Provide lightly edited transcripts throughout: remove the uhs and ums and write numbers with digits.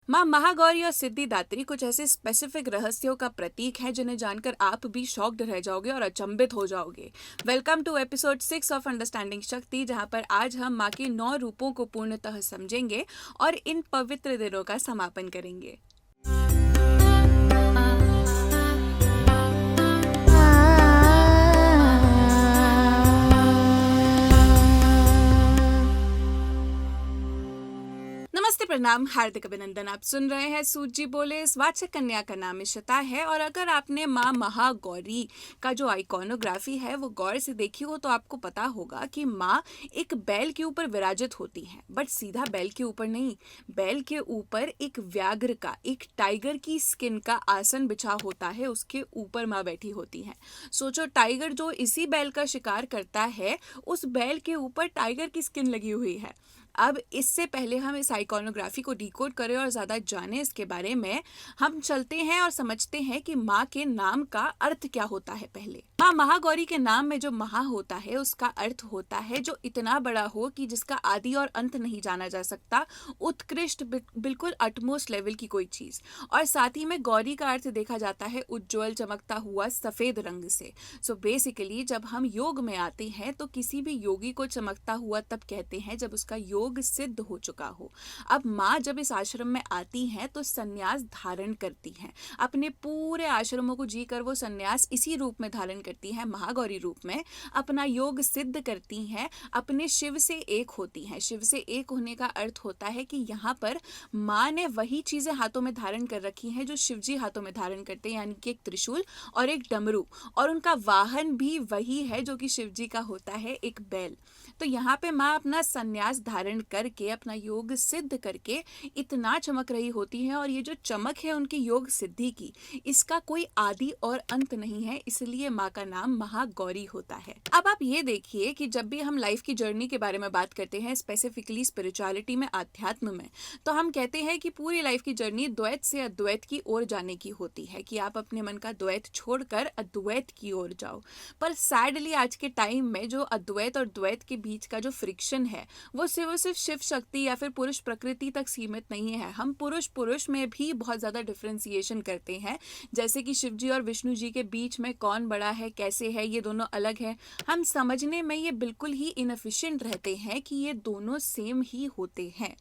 माँ महागौरी और सिद्धिदात्री कुछ ऐसे स्पेसिफिक रहस्यों का प्रतीक है जिन्हें जानकर आप भी शॉक्ड रह जाओगे और अचंभित हो जाओगे। Welcome to episode 6 of understanding Shakti, जहाँ पर आज हम माँ के 9 रूपों को पूर्णतः समझेंगे और इन पवित्र दिनों का समापन करेंगे। नमस्ते, प्रणाम, हार्दिक अभिनंदन। आप सुन रहे हैं सूजी बोले। इस वाचक कन्या का नाम इशिता है और अगर आपने माँ महागौरी का जो आइकॉनोग्राफी है वो गौर से देखी हो तो आपको पता होगा कि माँ एक बैल के ऊपर विराजित होती है, बट सीधा बैल के ऊपर नहीं, बैल के ऊपर एक व्याघ्र का, एक टाइगर की स्किन का आसन बिछा होता है, उसके ऊपर माँ बैठी होती है। सोचो, टाइगर जो इसी बैल का शिकार करता है, उस बैल के ऊपर टाइगर की स्किन लगी हुई है। अब इससे पहले हम इस आइकॉनोग्राफी को डिकोड करें और ज़्यादा जानें इसके बारे में, हम चलते हैं और समझते हैं कि माँ के नाम का अर्थ क्या होता है। पहले माँ महागौरी के नाम में जो महा होता है उसका अर्थ होता है जो इतना बड़ा हो कि जिसका आदि और अंत नहीं जाना जा सकता, उत्कृष्ट, बिल्कुल अटमोस्ट लेवल की कोई चीज़। और साथ ही में गौरी का अर्थ देखा जाता है उज्ज्वल, चमकता हुआ सफ़ेद रंग से। सो बेसिकली जब हम योग में आते हैं तो किसी भी योगी को चमकता हुआ तब कहते हैं जब उसका योग सिद्ध हो चुका हो। अब माँ जब इस आश्रम में आती हैं तो सन्यास धारण करती हैं। अपने पूरे आश्रमों को जीकर वो सन्यास इसी रूप में धारण करती हैं, महागौरी रूप में। अपना योग सिद्ध करती हैं, अपने शिव से एक होती हैं। शिव से एक होने का अर्थ होता है कि यहाँ पर माँ ने वही चीजें हाथों में धारण कर रखी हैं जो शिव जी हाथों में धारण करते हैं, यानी कि एक त्रिशूल और एक डमरू, और उनका वाहन भी वही है जो कि शिव जी का होता है, एक बैल। तो यहाँ पे माँ अपना सन्यास धारण करके, अपना योग सिद्ध करके इतना चमक रही होती है, और ये जो चमक है उनकी योग सिद्धि की, इसका कोई आदि और अंत नहीं है, इसलिए माँ का नाम महागौरी होता है। अब आप ये देखिए कि जब भी हम लाइफ की जर्नी के बारे में बात करते हैं, स्पेसिफिकली स्पिरिचुअलिटी में, आध्यात्म में, तो हम कहते हैं कि पूरी लाइफ की जर्नी द्वैत से अद्वैत की ओर जाने की होती है, कि आप अपने मन का द्वैत छोड़कर अद्वैत की ओर जाओ। पर सैडली आज के टाइम में जो अद्वैत और द्वैत के बीच का जो फ्रिक्शन है वो सिर्फ शिव शक्ति या फिर पुरुष प्रकृति तक सीमित नहीं है। हम पुरुष में भी बहुत ज़्यादा डिफ्रेंसिएशन करते हैं, जैसे कि शिव जी और विष्णु जी के बीच में कौन बड़ा है, कैसे है, ये दोनों अलग है। हम समझने में ये बिल्कुल ही इनएफिशिएंट रहते हैं कि ये दोनों सेम ही होते हैं।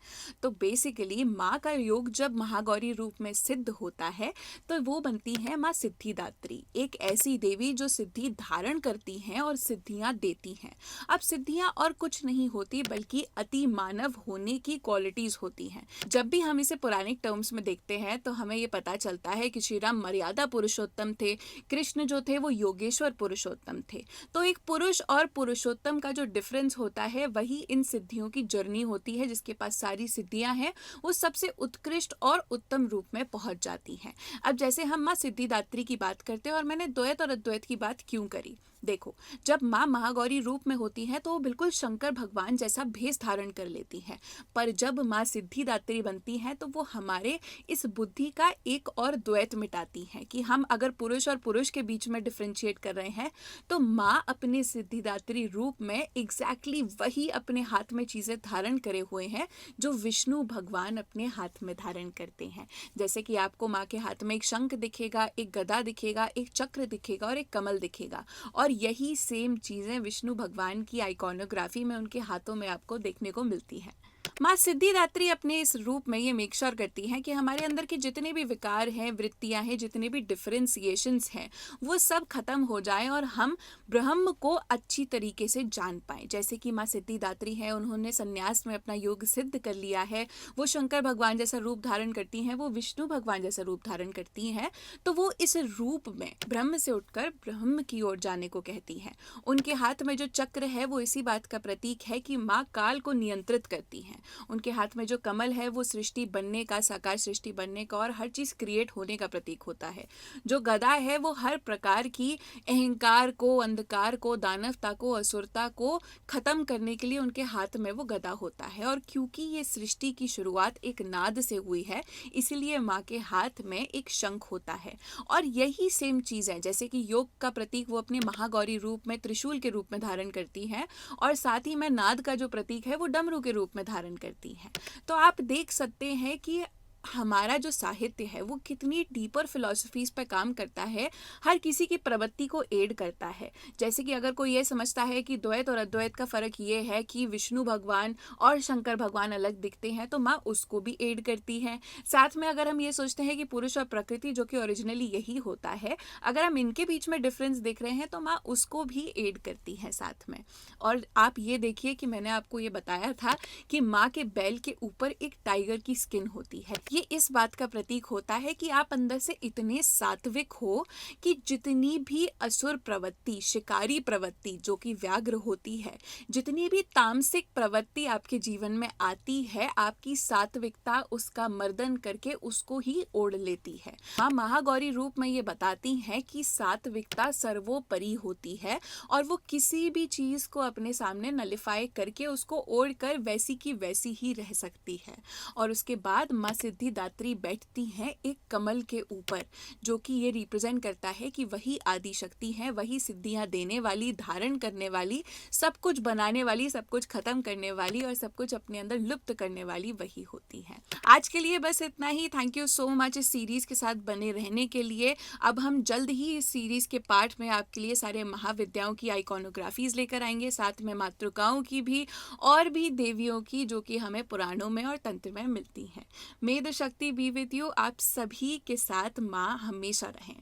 तो बेसिकली माँ का योग जब महागौरी रूप में सिद्ध होता है तो वो बनती है माँ सिद्धिदात्री, एक ऐसी देवी जो सिद्धि धारण करती हैं और सिद्धियाँ देती हैं। अब सिद्धियाँ और कुछ नहीं होती बल्कि अति मानव होने की क्वालिटीज होती हैं। जब भी हम इसे पौराणिक टर्म्स में देखते हैं तो हमें ये पता चलता है कि श्री राम मर्यादा पुरुषोत्तम थे, कृष्ण जो थे वो योगेश्वर पुरुषोत्तम थे। तो एक पुरुष और पुरुषोत्तम का जो डिफरेंस होता है वही इन सिद्धियों की जर्नी होती है। जिसके पास सारी सिद्धियां हैं वो सबसे उत्कृष्ट और उत्तम रूप में पहुंच जाती हैं। अब जैसे हम माँ सिद्धिदात्री की बात करते हैं, और मैंने द्वैत और अद्वैत की बात क्यों करी, देखो, जब माँ महागौरी रूप में होती है तो वो बिल्कुल शंकर भगवान जैसा भेष धारण कर लेती है। पर जब माँ सिद्धिदात्री बनती है तो वो हमारे इस बुद्धि का एक और द्वैत मिटाती है कि हम अगर पुरुष और पुरुष के बीच में डिफ्रेंशिएट कर रहे हैं तो माँ अपने सिद्धिदात्री रूप में एग्जैक्टली वही अपने हाथ में चीजें धारण करे हुए हैं जो विष्णु भगवान अपने हाथ में धारण करते हैं। जैसे कि आपको माँ के हाथ में एक शंख दिखेगा, एक गदा दिखेगा, एक चक्र दिखेगा और एक कमल दिखेगा, और यही सेम चीजें विष्णु भगवान की आइकॉनोग्राफी में उनके हाथों में आपको देखने को मिलती है। माँ सिद्धिदात्री अपने इस रूप में ये मेक श्योर करती हैं कि हमारे अंदर के जितने भी विकार हैं, वृत्तियां हैं, जितने भी डिफरेंशिएशंस हैं, वो सब खत्म हो जाए और हम ब्रह्म को अच्छी तरीके से जान पाएं। जैसे कि माँ सिद्धिदात्री है, उन्होंने संन्यास में अपना योग सिद्ध कर लिया है, वो शंकर भगवान जैसा रूप धारण करती हैं, वो विष्णु भगवान जैसा रूप धारण करती हैं, तो वो इस रूप में ब्रह्म से उठकर ब्रह्म की ओर जाने को कहती हैं। उनके हाथ में जो चक्र है वो इसी बात का प्रतीक है कि माँ काल को नियंत्रित करती हैं। उनके हाथ में जो कमल है वो सृष्टि बनने का, साकार सृष्टि बनने का और हर चीज क्रिएट होने का प्रतीक होता है। जो गदा है वो हर प्रकार की अहंकार को, अंधकार को, दानवता को, असुरता को खत्म करने के लिए उनके हाथ में वो गदा होता है। और क्योंकि ये सृष्टि की शुरुआत एक नाद से हुई है, इसीलिए माँ के हाथ में एक शंख होता है। और यही सेम चीज है, जैसे कि योग का प्रतीक वो अपने महागौरी रूप में, त्रिशूल के रूप में धारण करती है, और साथ ही में नाद का जो प्रतीक है वो डमरू के रूप में धारण करती हैं। तो आप देख सकते हैं कि हमारा जो साहित्य है वो कितनी डीपर फिलॉसफीज पर काम करता है, हर किसी की प्रवृत्ति को एड करता है। जैसे कि अगर कोई ये समझता है कि द्वैत और अद्वैत का फर्क ये है कि विष्णु भगवान और शंकर भगवान अलग दिखते हैं, तो माँ उसको भी एड करती है। साथ में अगर हम ये सोचते हैं कि पुरुष और प्रकृति जो कि ओरिजिनली यही होता है, अगर हम इनके बीच में डिफरेंस देख रहे हैं तो माँ उसको भी एड करती है साथ में। और आप ये देखिए कि मैंने आपको ये बताया था कि माँ के बैल के ऊपर एक टाइगर की स्किन होती है। ये इस बात का प्रतीक होता है कि आप अंदर से इतने सात्विक हो कि जितनी भी असुर प्रवृत्ति, शिकारी प्रवृत्ति जो कि व्याघ्र होती है, जितनी भी तामसिक प्रवृत्ति आपके जीवन में आती है, आपकी सात्विकता उसका मर्दन करके उसको ही ओढ़ लेती है। माँ महागौरी रूप में ये बताती हैं कि सात्विकता सर्वोपरि होती है और वो किसी भी चीज को अपने सामने नलिफाई करके उसको ओढ़ कर वैसी की वैसी ही रह सकती है। और उसके बाद माँ सिद्धिदात्री बैठती हैं एक कमल के ऊपर, जो कि ये रिप्रेजेंट करता है कि वही आदि शक्ति है, वही सिद्धियां देने वाली, धारण करने वाली, सब कुछ बनाने वाली, सब कुछ खत्म करने वाली और सब कुछ अपने अंदर लुप्त करने वाली वही होती है। आज के लिए बस इतना ही। थैंक यू सो मच इस सीरीज के साथ बने रहने के लिए। अब हम जल्द ही इस सीरीज के पार्ट में आपके लिए सारे महाविद्याओं की आइकॉनोग्राफीज लेकर आएंगे, साथ में मातृकाओं की भी और भी देवियों की जो कि हमें पुराणों में और तंत्र में मिलती हैं। मे द शक्ति बी विद यू। आप सभी के साथ माँ हमेशा रहें।